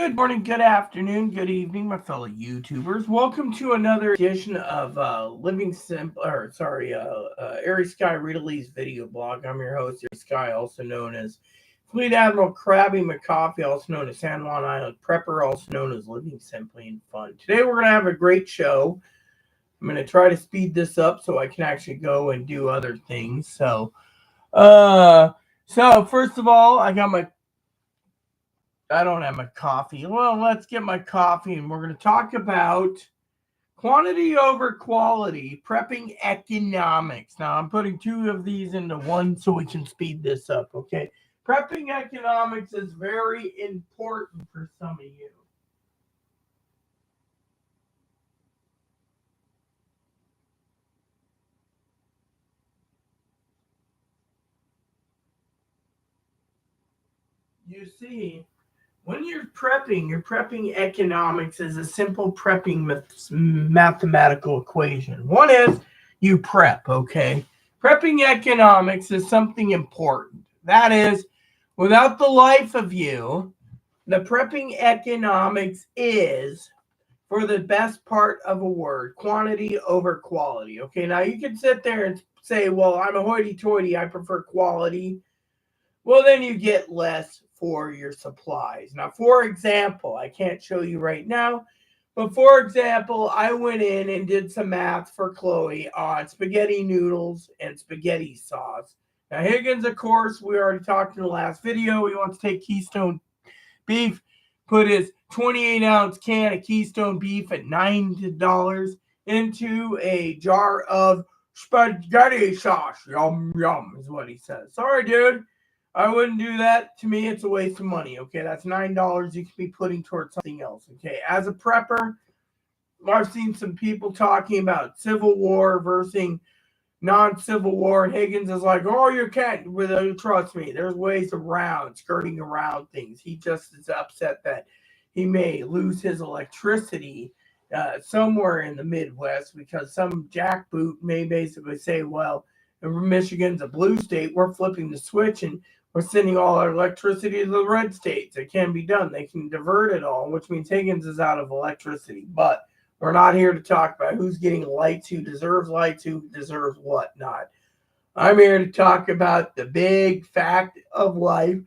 Good morning, good afternoon, good evening, my fellow YouTubers. Welcome to another edition of Airy Sky Readley's video blog. I'm your host, Airy Sky, also known as Fleet Admiral Krabby McCoffee, also known as San Juan Island Prepper, also known as Living Simply and Fun. Today we're going to have a great show. I'm going to try to speed this up so I can actually go and do other things. So first of all, I don't have my coffee. Well, let's get my coffee, and we're going to talk about quantity over quality, prepping economics. Now, I'm putting two of these into one so we can speed this up, okay? Prepping economics is very important for some of you. You see, when you're prepping economics is a simple prepping mathematical equation. One is you prep, okay? Prepping economics is something important. That is, without the life of you, the prepping economics is, for the best part of a word, quantity over quality. Okay, now you can sit there and say, well, I'm a hoity-toity, I prefer quality. Well, then you get less for your supplies. Now, for example, I can't show you right now, but for example, I went in and did some math for Chloe on spaghetti noodles and spaghetti sauce. Now, Higgins, of course, we already talked in the last video. He wants to take Keystone beef, put his 28-ounce can of Keystone beef at $9 into a jar of spaghetti sauce. Yum, yum, is what he says. Sorry, dude. I wouldn't do that. To me, it's a waste of money. Okay, that's $9 you could be putting towards something else. Okay, as a prepper, I've seen some people talking about Civil War versus non-Civil War, and Higgins is like, "Oh, you can't." Trust me, there's ways around, skirting around things. He just is upset that he may lose his electricity somewhere in the Midwest because some jackboot may basically say, "Well, Michigan's a blue state. We're flipping the switch and we're sending all our electricity to the red states." It can be done. They can divert it all, which means Higgins is out of electricity. But we're not here to talk about who's getting lights, who deserves what not. I'm here to talk about the big fact of life,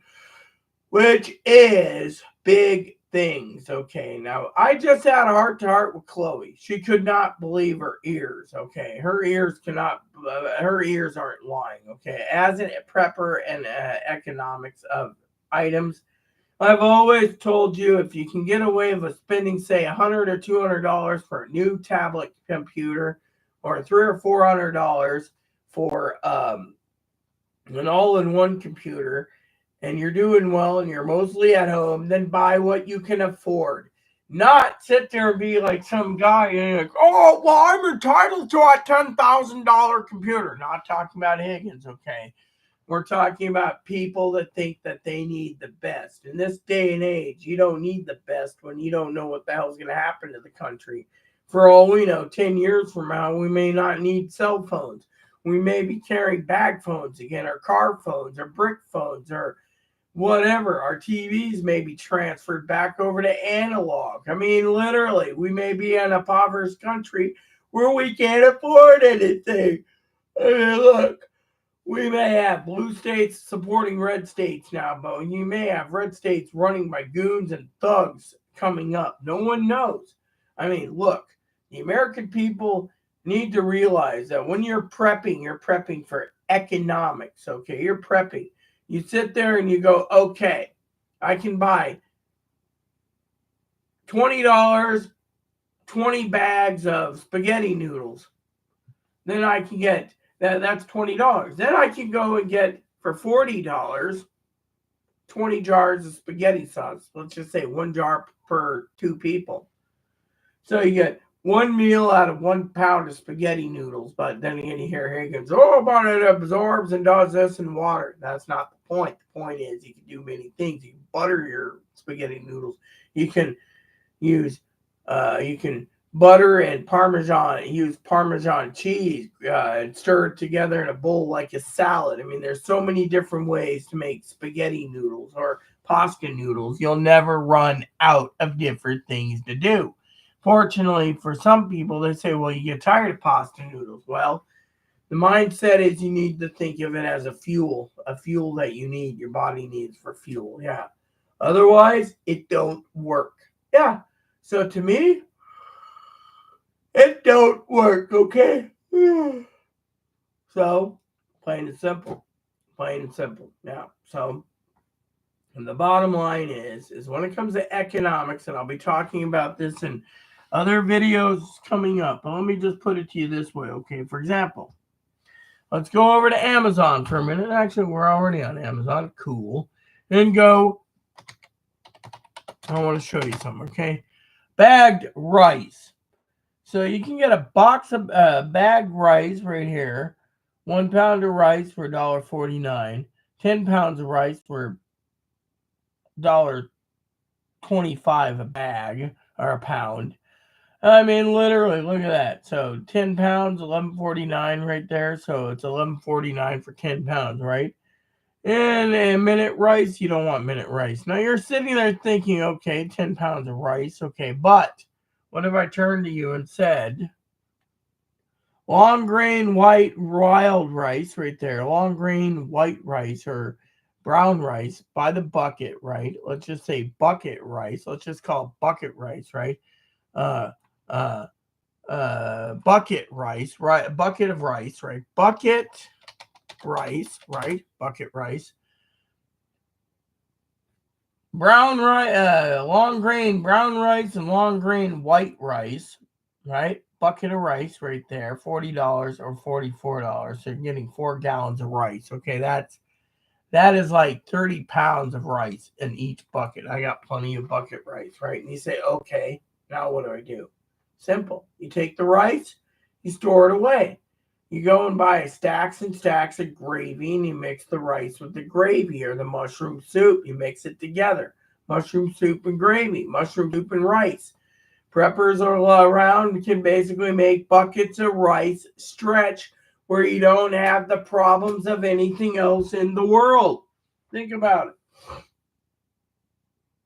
which is big things. Okay, now I just had a heart-to-heart with Chloe. She could not believe her ears. Okay, her ears aren't lying. Okay, as a prepper and economics of items, I've always told you if you can get away with spending, say, $100 or $200 for a new tablet computer, or $300 or $400 for an all-in-one computer, and you're doing well and you're mostly at home, then buy what you can afford. Not sit there and be like some guy and you're like, "Oh, well, I'm entitled to a $10,000 computer." Not talking about Higgins, okay? We're talking about people that think that they need the best. In this day and age, you don't need the best when you don't know what the hell's going to happen to the country. For all we know, 10 years from now, we may not need cell phones. We may be carrying bag phones again, or car phones, or brick phones, or whatever. Our TVs may be transferred back over to analog. I mean, literally, we may be in a impoverished country where we can't afford anything. I mean, look. We may have blue states supporting red states now, but you may have red states running by goons and thugs coming up. No one knows. I mean, look, the American people need to realize that when you're prepping for economics, okay? You're prepping. You sit there and you go, okay, I can buy $20, 20 bags of spaghetti noodles. Then I can get that's $20. Then I can go and get for $40 20 jars of spaghetti sauce. Let's just say one jar per two people. So you get one meal out of 1 pound of spaghetti noodles. But then again, you hear Higgins, "Oh, but it absorbs and does this in water." That's not the point. The point is you can do many things. You can butter your spaghetti noodles. You can use butter and use Parmesan cheese, and stir it together in a bowl like a salad. I mean, there's so many different ways to make spaghetti noodles, or pasta noodles, you'll never run out of different things to do. Fortunately, for some people, they say, well, you get tired of pasta noodles. Well, the mindset is you need to think of it as a fuel that you need, your body needs for fuel. Yeah. Otherwise, it don't work. Yeah. So to me, it don't work, okay? So, plain and simple. Plain and simple. Yeah. So, and the bottom line is when it comes to economics, and I'll be talking about this in other videos coming up, but let me just put it to you this way, okay? For example, let's go over to Amazon for a minute. Actually, we're already on Amazon. Cool. And go, I want to show you something, okay? Bagged rice. So you can get a box of bagged rice right here. 1 pound of rice for $1.49. 10 pounds of rice for $1.25 a bag or a pound. I mean, literally, look at that. So 10 pounds, $11.49 right there. So it's $11.49 for 10 pounds, right? And a minute rice, you don't want minute rice. Now you're sitting there thinking, okay, 10 pounds of rice, okay, but what if I turned to you and said, long grain white wild rice right there, long grain white rice or brown rice by the bucket, right? Let's just say bucket rice. Let's just call it bucket rice, right? Bucket rice, right? A bucket of rice, right? Bucket rice, right? Bucket rice. Brown rice, long grain brown rice and long grain white rice, right? Bucket of rice right there, $40 or $44. So you're getting 4 gallons of rice. Okay, that is like 30 pounds of rice in each bucket. I got plenty of bucket rice, right? And you say, okay, now what do I do? Simple. You take the rice, you store it away. You go and buy stacks and stacks of gravy, and you mix the rice with the gravy or the mushroom soup. You mix it together. Mushroom soup and gravy, mushroom soup and rice. Preppers are around can basically make buckets of rice stretch where you don't have the problems of anything else in the world. Think about it.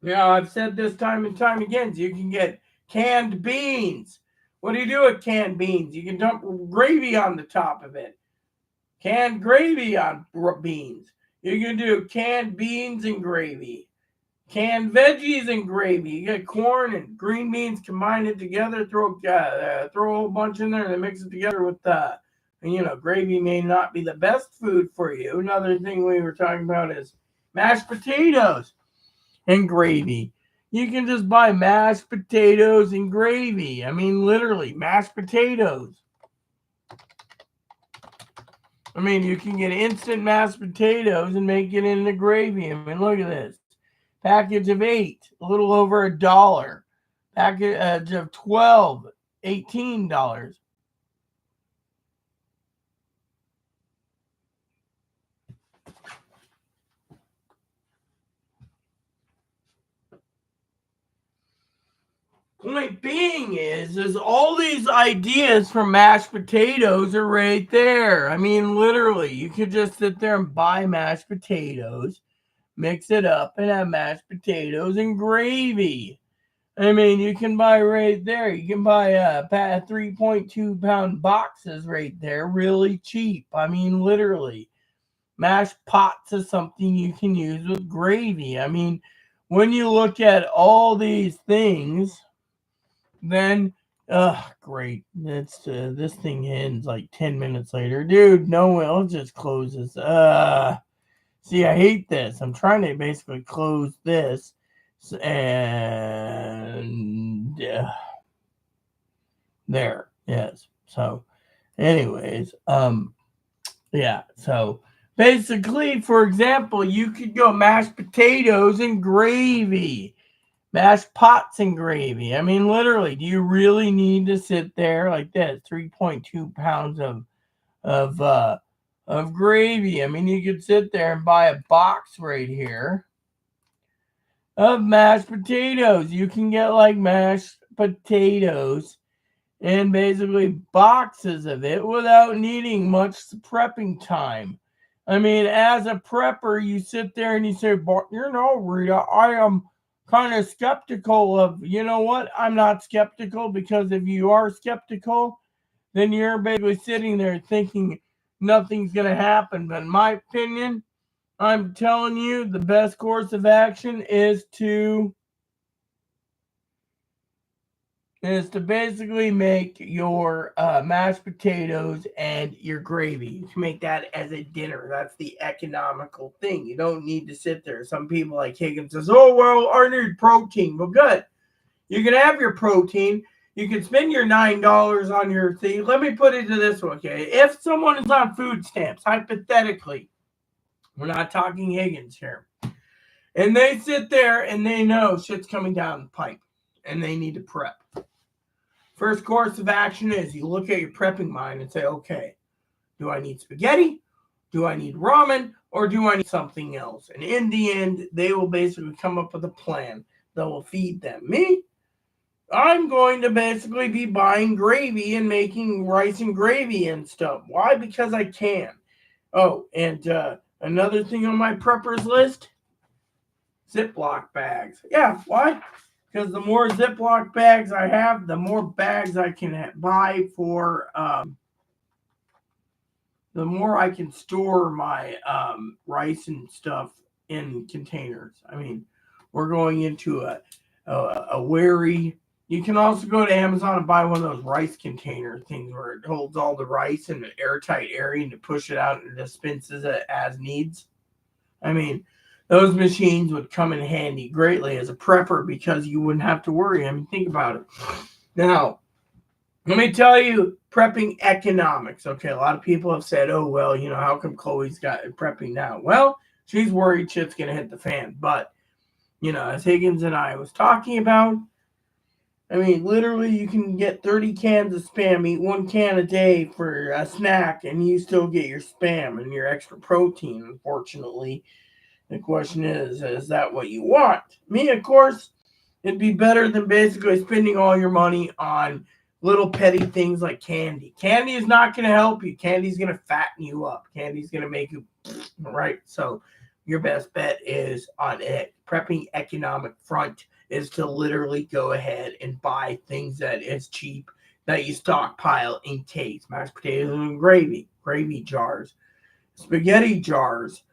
Now, I've said this time and time again. You can get canned beans. What do you do with canned beans? You can dump gravy on the top of it. Canned gravy on beans. You can do canned beans and gravy. Canned veggies and gravy. You get corn and green beans, combine it together, throw a whole bunch in there, and then mix it together with, gravy may not be the best food for you. Another thing we were talking about is mashed potatoes and gravy. You can just buy mashed potatoes and gravy. I mean, literally, mashed potatoes. I mean, you can get instant mashed potatoes and make it into gravy. I mean, look at this. Package of 8, a little over $1. Package of 12, $18. Point being is all these ideas for mashed potatoes are right there. I mean, literally, you could just sit there and buy mashed potatoes, mix it up, and have mashed potatoes and gravy. I mean, you can buy right there. You can buy 3.2 pound boxes right there, really cheap. I mean, literally, mashed pots is something you can use with gravy. I mean, when you look at all these things, then, great. That's this thing ends like 10 minutes later. Dude, no, I'll just close this. See, I hate this. I'm trying to basically close this. And there, yes. So, anyways, yeah. So, basically, for example, you could go mashed potatoes and gravy. Mashed pots and gravy. I mean, literally, do you really need to sit there like this? 3.2 pounds of gravy. I mean, you could sit there and buy a box right here of mashed potatoes. You can get like mashed potatoes and basically boxes of it without needing much prepping time. I mean, as a prepper, you sit there and you say, but Rita, I am kind of skeptical of, you know what? I'm not skeptical, because if you are skeptical, then you're basically sitting there thinking nothing's going to happen. But in my opinion, I'm telling you, the best course of action is to basically make your mashed potatoes and your gravy. To make that as a dinner. That's the economical thing. You don't need to sit there. Some people like Higgins says, oh, well, I need protein. Well, good. You can have your protein. You can spend your $9 on your thing. Let me put it to this one, okay? If someone is on food stamps, hypothetically, we're not talking Higgins here, and they sit there and they know shit's coming down the pipe and they need to prep. First course of action is you look at your prepping mind and say, okay, do I need spaghetti? Do I need ramen? Or do I need something else? And in the end, they will basically come up with a plan that will feed them. Me, I'm going to basically be buying gravy and making rice and gravy and stuff. Why? Because I can. Oh, and another thing on my preppers list, Ziploc bags. Yeah, why? Because the more Ziploc bags I have, the more bags I can buy for, the more I can store my rice and stuff in containers. I mean, we're going into a wary. You can also go to Amazon and buy one of those rice container things where it holds all the rice in an airtight area and to push it out and dispenses it as needs. I mean, those machines would come in handy greatly as a prepper because you wouldn't have to worry. I mean, think about it. Now, let me tell you prepping economics. Okay, a lot of people have said, oh, well, how come Chloe's got prepping now? Well, she's worried shit's going to hit the fan. But, as Higgins and I was talking about, I mean, literally, you can get 30 cans of Spam, eat 1 can a day for a snack, and you still get your Spam and your extra protein, unfortunately. The question is that what you want? Me, of course, it'd be better than basically spending all your money on little petty things like candy. Candy is not going to help you. Candy's going to fatten you up. Candy's going to make you, right? So your best bet is on it. Prepping economic front is to literally go ahead and buy things that is cheap, that you stockpile in case. Mashed potatoes and gravy jars, spaghetti jars,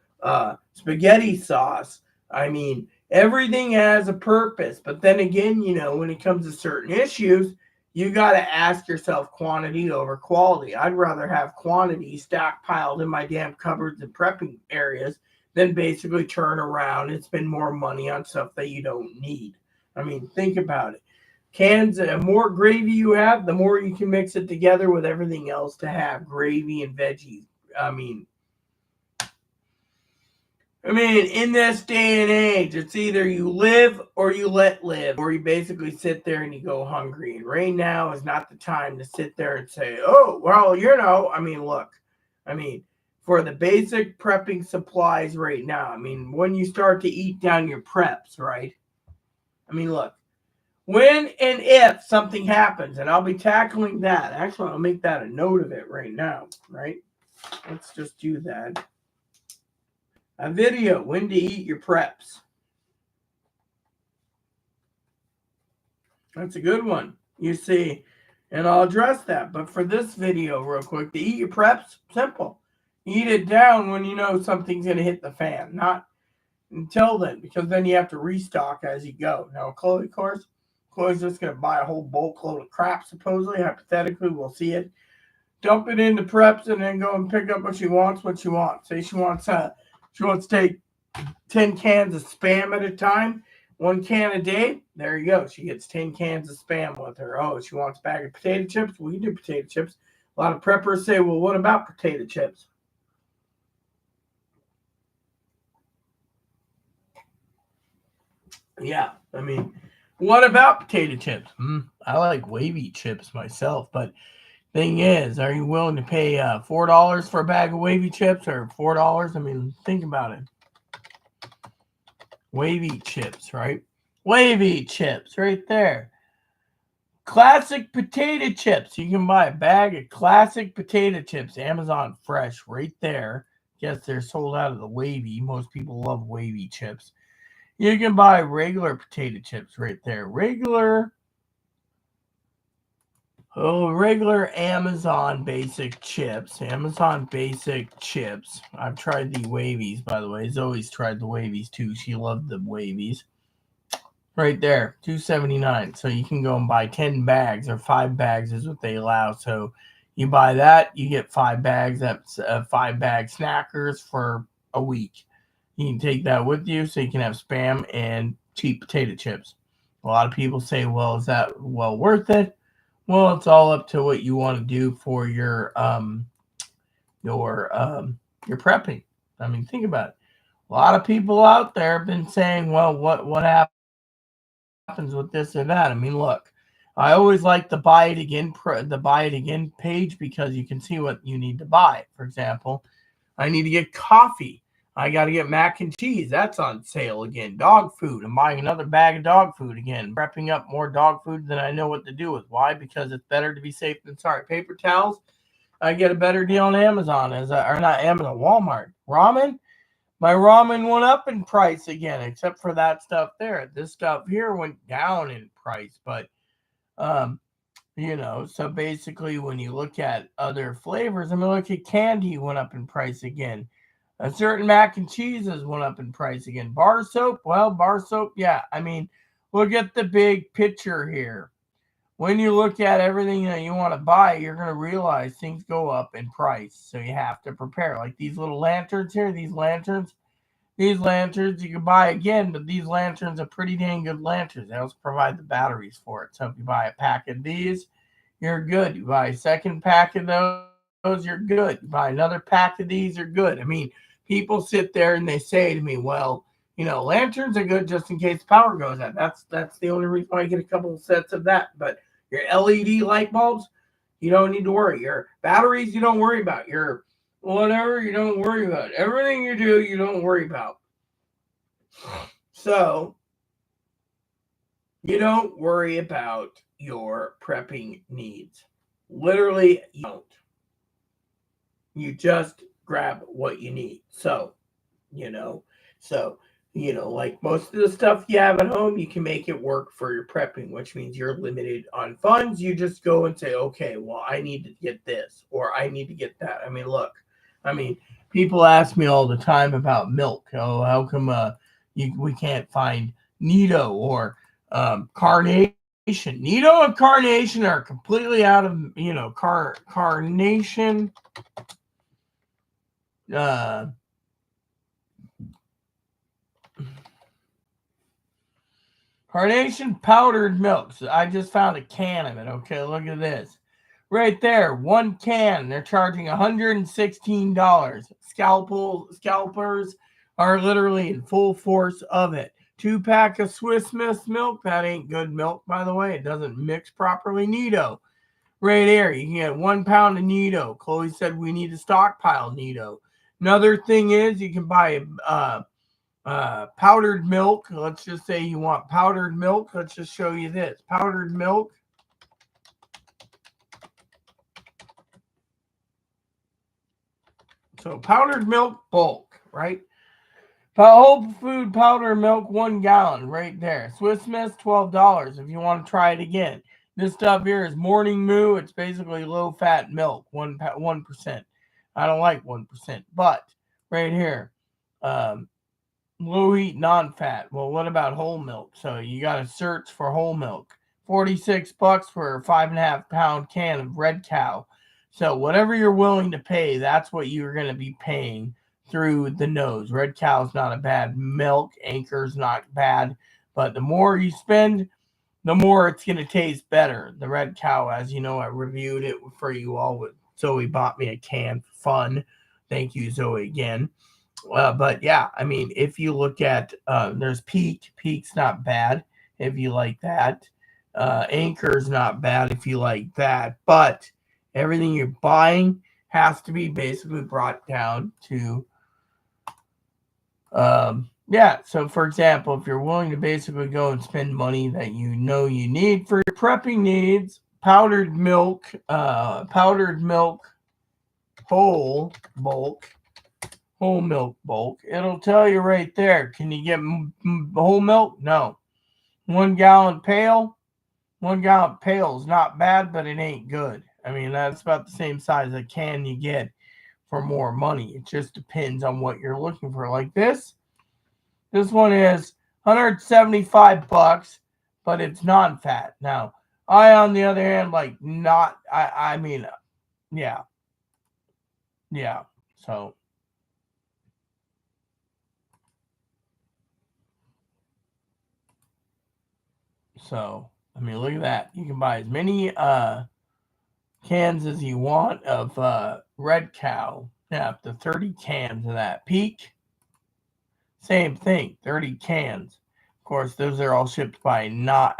spaghetti sauce. I mean, everything has a purpose. But then again, when it comes to certain issues, you got to ask yourself quantity over quality. I'd rather have quantity stockpiled in my damn cupboards and prepping areas than basically turn around and spend more money on stuff that you don't need. I mean, think about it. Cans, the more gravy you have, the more you can mix it together with everything else to have gravy and veggies. I mean, in this day and age, it's either you live or you let live, or you basically sit there and you go hungry. And right now is not the time to sit there and say, oh, well, look, for the basic prepping supplies right now, when you start to eat down your preps, right? Look, when and if something happens, and I'll be tackling that. Actually, I'll make that a note of it right now, right? Let's just do that. A video, when to eat your preps. That's a good one. You see, and I'll address that. But for this video, real quick, to eat your preps, simple. Eat it down when you know something's going to hit the fan. Not until then, because then you have to restock as you go. Now, Chloe, of course, Chloe's just going to buy a whole bulk load of crap, supposedly. Hypothetically, we'll see it. Dump it into preps and then go and pick up what she wants. Say she wants to take 10 cans of Spam at a time, 1 can a day. There you go. She gets 10 cans of Spam with her. Oh, she wants a bag of potato chips. We do potato chips. A lot of preppers say, well, what about potato chips? Yeah, what about potato chips? I like wavy chips myself, but thing is, are you willing to pay $4 for a bag of wavy chips or $4? Think about it. Wavy chips, right? Wavy chips right there. Classic potato chips. You can buy a bag of classic potato chips, Amazon Fresh, right there. guess they're sold out of the wavy. Most people love wavy chips. You can buy regular potato chips right there. Regular Amazon basic chips. Amazon basic chips. I've tried the wavies, by the way. Zoe's tried the wavies too. She loved the wavies. Right there, $2.79. So you can go and buy 10 bags, or 5 bags is what they allow. So you buy that, you get 5 bags. That's 5-bag snackers for a week. You can take that with you so you can have Spam and cheap potato chips. A lot of people say, well, is that well worth it? Well, it's all up to what you want to do for your prepping. I mean, think about it. A lot of people out there have been saying, well, what happens with this or that? I mean, look, I always like the buy it again page because you can see what you need to buy. For example, I need to get coffee. I got to get mac and cheese. That's on sale again. Dog food. I'm buying another bag of dog food again. Prepping up more dog food than I know what to do with. Why? Because it's better to be safe than sorry. Paper towels. I get a better deal on Amazon or not Amazon, Walmart. Ramen. My ramen went up in price again, except for that stuff there. This stuff here went down in price, but um, so basically when you look at other flavors, I mean, look at candy went up in price again. A certain mac and cheeses went up in price again. Bar soap, well, bar soap, yeah. I mean, look at the big picture here. When you look at everything that you want to buy, you're going to realize things go up in price. So you have to prepare. Like these little lanterns here, these lanterns you can buy again, but these lanterns are pretty dang good lanterns. They also provide the batteries for it. So if you buy a pack of these, you're good. You buy a second pack of those, you're good. You buy another pack of these, you're good. I mean, people sit there and they say to me, well, lanterns are good just in case power goes out. That's the only reason why I get a couple of sets of that. But your LED light bulbs, you don't need to worry. Your batteries, you don't worry about. Your whatever, you don't worry about. Everything you do, you don't worry about. So, you don't worry about your prepping needs. Literally, you don't. You just grab what you need. So, like most of the stuff you have at home, you can make it work for your prepping, which means you're limited on funds. You just go and say, okay, well, I need to get this or I need to get that. I mean, look, people ask me all the time about milk. Oh, how come we can't find Nido or Carnation? Nido and Carnation are completely out of, Carnation. Carnation powdered milk. So I just found a can of it. Okay, look at this. Right there, one can. They're charging $116. Scalpers are literally in full force of it. 2-pack of Swiss Miss milk. That ain't good milk, by the way. It doesn't mix properly. Nido. Right here, you can get 1 pound of Nido. Chloe said we need to stockpile Nido. Another thing is you can buy powdered milk. Let's just say you want powdered milk. Let's just show you this. Powdered milk. So powdered milk bulk, right? Whole food powder milk, 1 gallon, right there. Swiss Miss, $12 if you want to try it again. This stuff here is Morning Moo. It's basically low-fat milk, 1%. I don't like 1%, but right here, low heat, non-fat. Well, what about whole milk? So you got to search for whole milk. $46 for a 5.5-pound can of Red Cow. So whatever you're willing to pay, that's what you're going to be paying through the nose. Red Cow's not a bad milk. Anchor's not bad. But the more you spend, the more it's going to taste better. The Red Cow, as you know, I reviewed it for you all. Zoe bought me a can for fun. Thank you, Zoe, again. But yeah, I mean, if you look at, there's Peak. Peak's not bad if you like that. Anchor's not bad if you like that. But everything you're buying has to be basically brought down to, so for example, if you're willing to basically go and spend money that you know you need for your prepping needs, powdered milk, whole whole milk bulk. It'll tell you right there. Can you get whole milk? No. 1 gallon pail. 1 gallon pail is not bad, but it ain't good. I mean, that's about the same size a can you get for more money. It just depends on what you're looking for. Like this one is 175 bucks, but it's non-fat. Now, I on the other hand like not I mean yeah. Yeah. So I mean look at that. You can buy as many cans as you want of Red Cow. Yeah, up to 30 cans of that. Peak, same thing, 30 cans. Of course, those are all shipped by not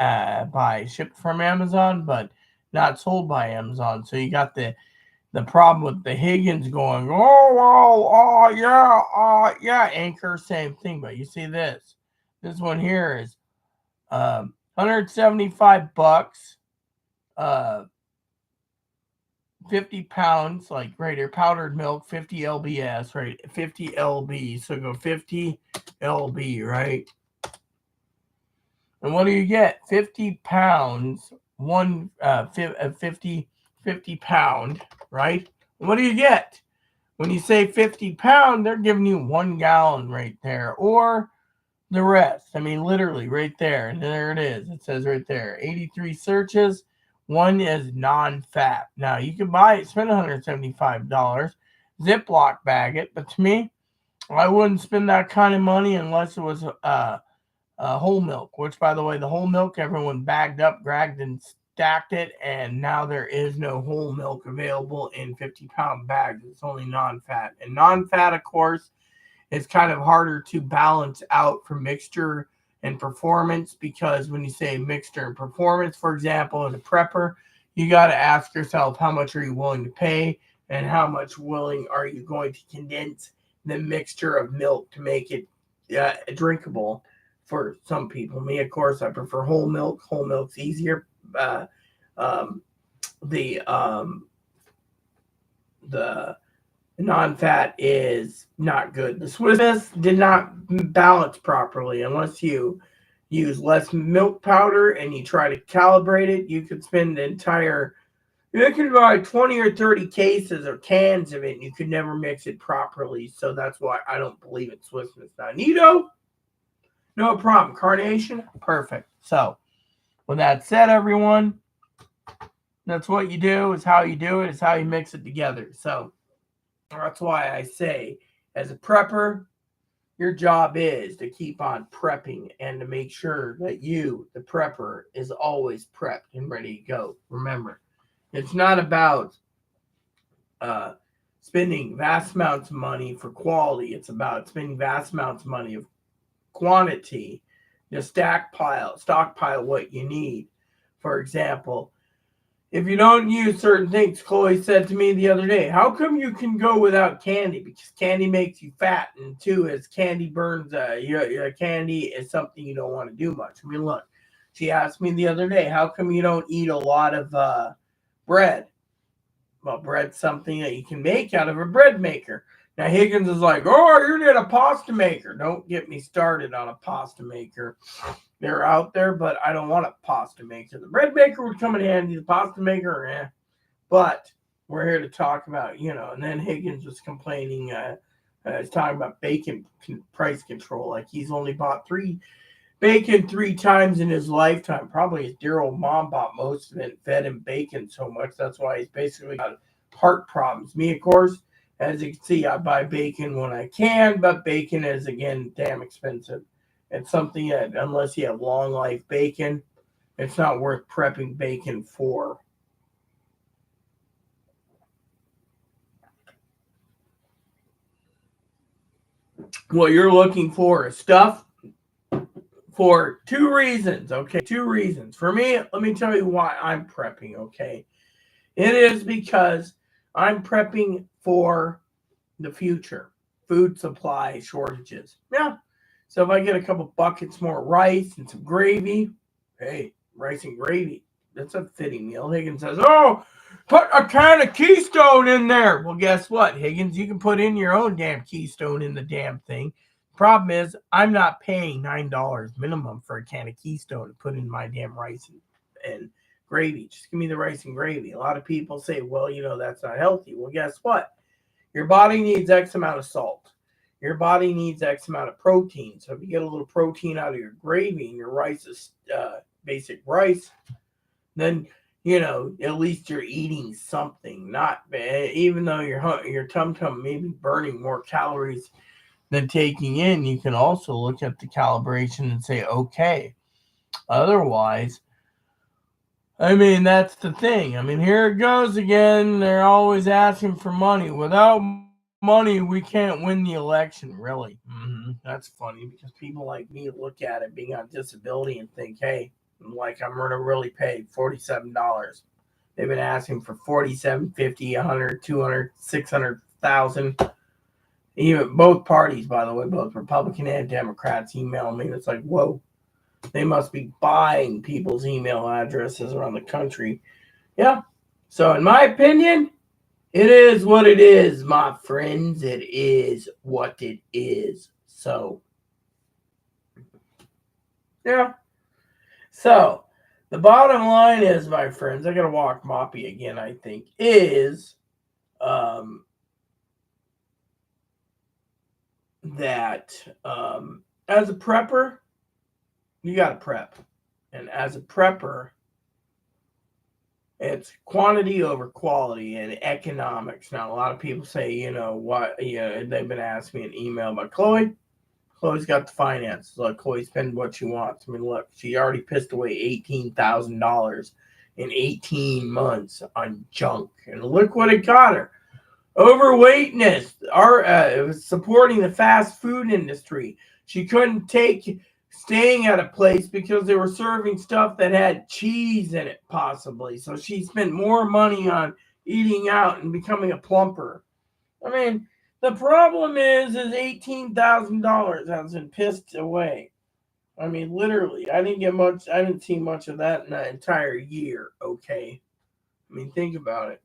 shipped from Amazon, but not sold by Amazon. So you got the problem with the Higgins going, oh well, yeah, Anchor, same thing. But you see this one here is 175 bucks, 50 pounds, like right here, powdered milk, 50 lbs, right? 50 lb. So go 50 lb, right? And what do you get? 50 pounds, 50 pound, right? And what do you get? When you say 50 pound, they're giving you 1 gallon right there, or the rest. I mean, literally right there. And there it is. It says right there, 83 searches. One is non-fat. Now, you can buy it, spend $175, Ziploc bag it. But to me, I wouldn't spend that kind of money unless it was whole milk, which, by the way, the whole milk, everyone bagged up, grabbed, and stacked it. And now there is no whole milk available in 50-pound bags. It's only non-fat. And non-fat, of course, is kind of harder to balance out for mixture and performance, because when you say mixture and performance, for example, as a prepper, you got to ask yourself, how much are you willing to pay, and how much willing are you going to condense the mixture of milk to make it drinkable for some people. Me, of course, I prefer whole milk. Whole milk's easier. The non-fat is not good. The Swiss Miss did not balance properly. Unless you use less milk powder and you try to calibrate it, you could spend the entire, you could buy 20 or 30 cases or cans of it, and you could never mix it properly. So that's why I don't believe in Swiss Miss. Now, Nido, no problem. Carnation, perfect. So with that said, everyone, that's what you do, is how you do it, is how you mix it together. So that's why I say, as a prepper, your job is to keep on prepping and to make sure that you, the prepper, is always prepped and ready to go. Remember, it's not about spending vast amounts of money for quality. It's about spending vast amounts of money of quantity to stockpile what you need. For example, if you don't use certain things, Chloe said to me the other day, how come you can go without candy? Because candy makes you fat. And two is candy burns, your candy is something you don't want to do much. I mean, look, she asked me the other day, how come you don't eat a lot of bread? Well, bread's something that you can make out of a bread maker. Now, Higgins is like, oh, you need a pasta maker. Don't get me started on a pasta maker. They're out there, but I don't want a pasta maker. The bread maker would come in handy. The pasta maker, But we're here to talk about, and then Higgins was complaining. He's talking about bacon price control. Like he's only bought bacon 3 times in his lifetime. Probably his dear old mom bought most of it and fed him bacon so much. That's why he's basically got heart problems. Me, of course, as you can see, I buy bacon when I can, but bacon is, again, damn expensive. It's something that, unless you have long life bacon, it's not worth prepping bacon for. What you're looking for is stuff for 2 reasons, okay? 2 reasons. For me, let me tell you why I'm prepping, okay? It is because I'm prepping for the future. Food supply shortages. Yeah. So if I get a couple buckets more rice and some gravy, hey, rice and gravy, It's a fitting meal. Higgins says, "Oh, put a can of Keystone in there." Well, guess what, Higgins? You can put in your own damn Keystone in the damn thing. Problem is, I'm not paying $9 minimum for a can of Keystone to put in my damn rice and gravy. Just give me the rice and gravy. A lot of people say, well, that's not healthy. Well, guess what? Your body needs X amount of salt. Your body needs X amount of protein. So if you get a little protein out of your gravy and your rice is basic rice, then at least you're eating something. Not even though your tum may be burning more calories than taking in, you can also look at the calibration and say, okay. Otherwise, that's the thing. Here it goes again. They're always asking for money. Without money, we can't win the election, really. That's funny because people like me look at it being on disability and think, hey, I'm going to really pay $47. They've been asking for $47, $50, $100, $200, $600,000. Even both parties, by the way, both Republican and Democrats email me. It's like, whoa, they must be buying people's email addresses around the country. Yeah. So in my opinion, it is what it is, my friends. It is what it is. So, yeah. So, the bottom line is, my friends, I got to walk Moppy again, I think, is that as a prepper, you got to prep. And as a prepper, it's quantity over quality and economics. Now, a lot of people say, they've been asking me an email about Chloe. Chloe's got the finances. Look, Chloe, spend what she wants. Look, she already pissed away $18,000 in 18 months on junk. And look what it got her. Overweightness, supporting the fast food industry. She couldn't take staying at a place because they were serving stuff that had cheese in it, possibly. So she spent more money on eating out and becoming a plumper. The problem is $18,000 has been pissed away. Literally, I didn't see much of that in the entire year, okay? Think about it.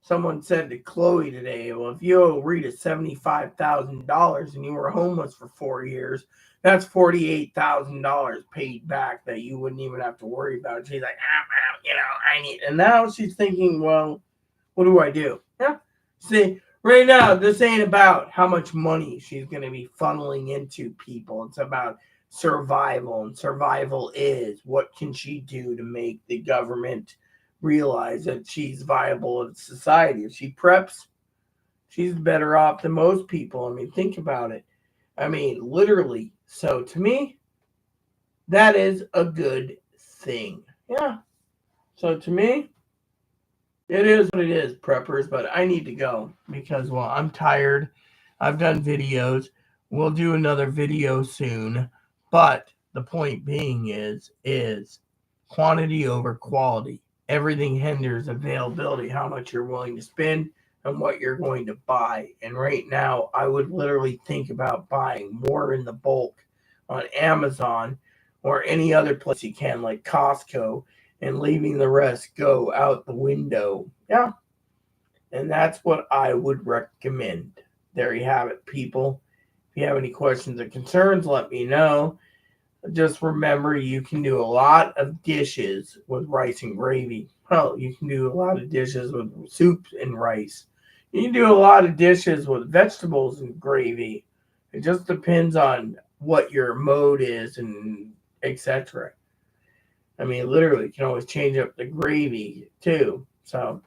Someone said to Chloe today, well, if you owe Rita $75,000 and you were homeless for 4 years, that's $48,000 paid back that you wouldn't even have to worry about. She's like, I need. And now she's thinking, well, what do I do? Yeah. See, right now, this ain't about how much money she's going to be funneling into people. It's about survival. And survival is, what can she do to make the government realize that she's viable in society? If she preps, she's better off than most people. Think about it. Literally. So to me, that is a good thing. Yeah. So to me, it is what it is, preppers. But I need to go because, well, I'm tired. I've done videos. We'll do another video soon. But the point being is quantity over quality. Everything hinders availability, how much you're willing to spend and what you're going to buy. And right now, I would literally think about buying more in the bulk on Amazon or any other place you can, like Costco, and leaving the rest go out the window. Yeah. And that's what I would recommend. There you have it, people. If you have any questions or concerns, let me know. Just remember, you can do a lot of dishes with rice and gravy. Hell, you can do a lot of dishes with soup and rice. You can do a lot of dishes with vegetables and gravy. It just depends on what your mode is and etc. Literally, you can always change up the gravy too. So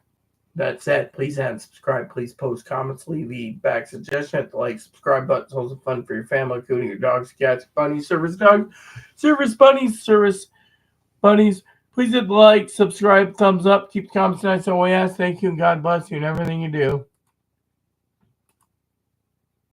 that said, please add and subscribe. Please post comments, leave feedback, suggestion. Hit the like, subscribe button. It's also fun for your family, including your dogs, cats, bunnies, service dogs, service bunnies, service bunnies. Please hit the like, subscribe, thumbs up, keep the comments nice and we ask. Thank you and God bless you in everything you do.